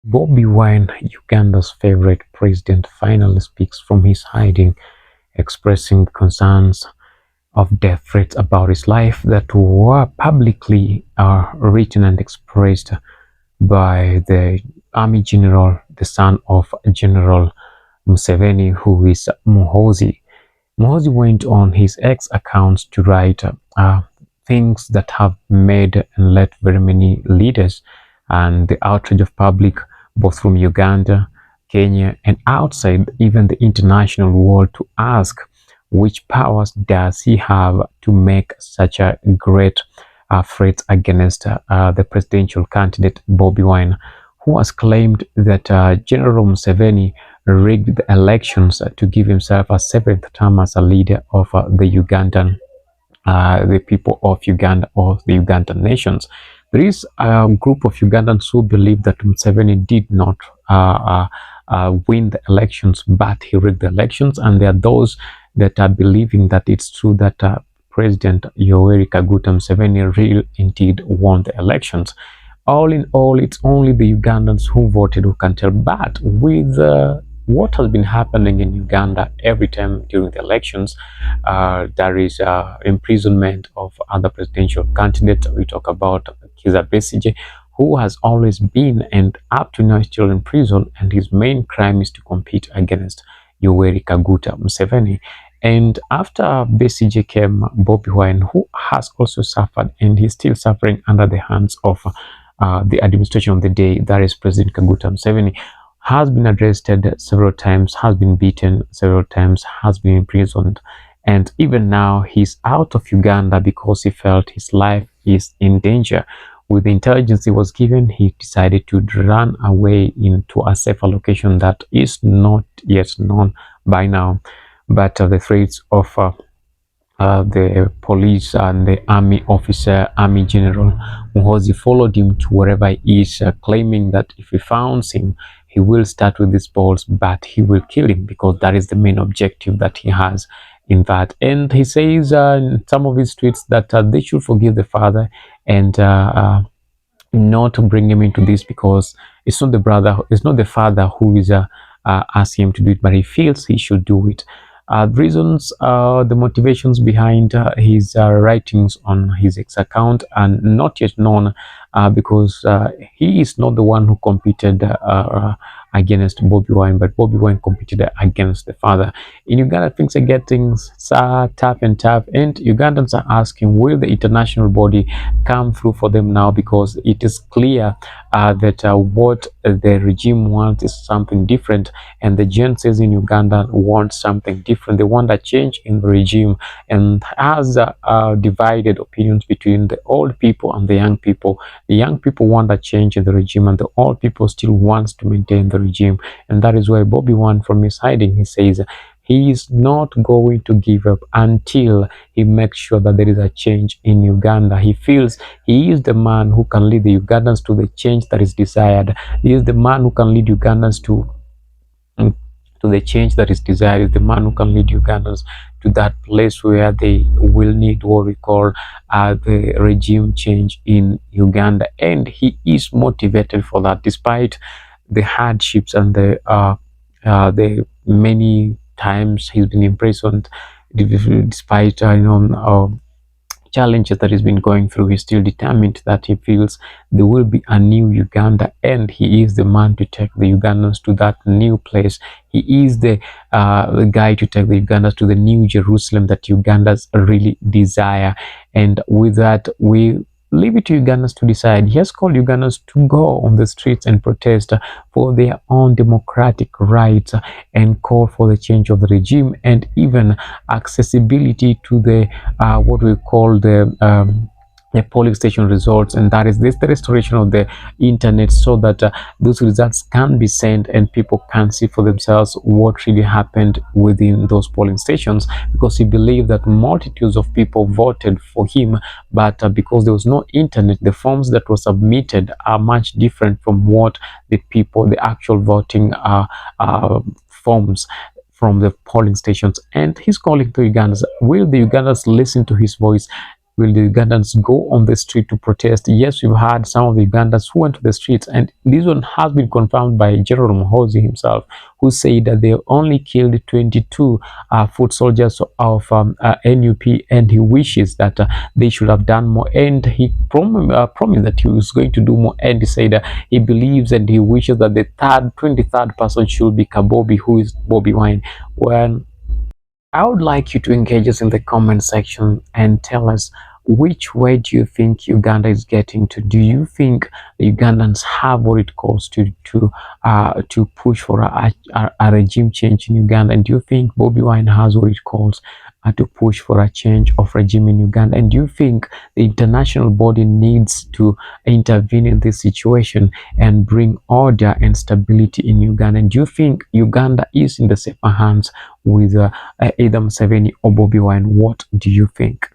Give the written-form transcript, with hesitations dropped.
Bobi Wine, Uganda's favorite president, finally speaks from his hiding, expressing concerns of death threats about his life that were publicly written and expressed by the army general, the son of General Museveni, who is Muhoozi. Muhoozi went on his X accounts to write things that have made and led very many leaders and the outrage of public, both from Uganda, Kenya, and outside even the international world, to ask which powers does he have to make such a great threat against the presidential candidate Bobi Wine, who has claimed that General Museveni rigged the elections to give himself a seventh term as a leader of the people of Uganda, or the Ugandan nations. There is a group of Ugandans who believe that Museveni did not win the elections, but he rigged the elections, and there are those that are believing that it's true that President Yoweri Kaguta Museveni really indeed won the elections. All in all, it's only the Ugandans who voted who can tell. But with what has been happening in Uganda every time during the elections, there is imprisonment of other presidential candidates. We talk about Kizza Besigye, who has always been and up to now is still in prison, and his main crime is to compete against Yoweri Kaguta Museveni. And after Besigye came Bobi Wine, who has also suffered, and he's still suffering under the hands of the administration of the day, that is President Kaguta Museveni, has been arrested several times, has been beaten several times, has been imprisoned, and even now he's out of Uganda because he felt his life is in danger. With the intelligence he was given, he decided to run away into a safer location that is not yet known by now. But the threats of the police and the army officer, Army General Muhoozi, followed him to wherever he is, claiming that if he finds him, he will start with these balls, but he will kill him, because that is the main objective that he has in that. And he says in some of his tweets that they should forgive the father and not bring him into this, because it's not the brother, it's not the father who is asking him to do it, but he feels he should do it. Reasons, the motivations behind his writings on his X account are not yet known, because he is not the one who competed against Bobi Wine, but Bobi Wine competed against the father. In Uganda, things are getting tough and tough, and Ugandans are asking, will the international body come through for them now? Because it is clear that what the regime wants is something different, and the Gen Zs in Uganda want something different. They want a change in the regime, and has divided opinions between the old people and the young people. The young people want a change in the regime, and the old people still wants to maintain the regime. And that is why Bobi Wine, from his hiding, he says he is not going to give up until he makes sure that there is a change in Uganda. He feels he is the man who can lead the Ugandans to the change that is desired. He is the man who can lead Ugandans to the change that is desired. Is the man who can lead Ugandans to that place where they will need what we call the regime change in Uganda. And he is motivated for that, despite the hardships and the many times he's been imprisoned, despite challenges that he's been going through. He's still determined that he feels there will be a new Uganda, and he is the man to take the Ugandans to that new place. He is the guy to take the Ugandans to the new Jerusalem that Ugandans really desire. And with that, we leave it to Ugandans to decide. He has called Ugandans to go on the streets and protest for their own democratic rights, and call for the change of the regime, and even accessibility to the what we call the polling station results, and that is this, the restoration of the internet, so that those results can be sent and people can see for themselves what really happened within those polling stations. Because he believed that multitudes of people voted for him, but because there was no internet, the forms that were submitted are much different from what the people, the actual voting forms from the polling stations. And he's calling to Ugandans. Will the Ugandans listen to his voice? Will the Ugandans go on the street to protest? Yes, we've had some of the Ugandans who went to the streets, and this one has been confirmed by General Muhoozi himself, who said that they only killed 22 foot soldiers of NUP, and he wishes that they should have done more. And he promised that he was going to do more. And he said he believes and he wishes that the 23rd person should be Bobi, who is Bobi Wine. When I would like you to engage us in the comment section and tell us, which way do you think Uganda is getting to? Do you think the Ugandans have what it calls to push for a regime change in Uganda? And do you think Bobi Wine has what it calls to push for a change of regime in Uganda? And do you think the international body needs to intervene in this situation and bring order and stability in Uganda? And do you think Uganda is in the safer hands with either Museveni or Bobi Wine? What do you think?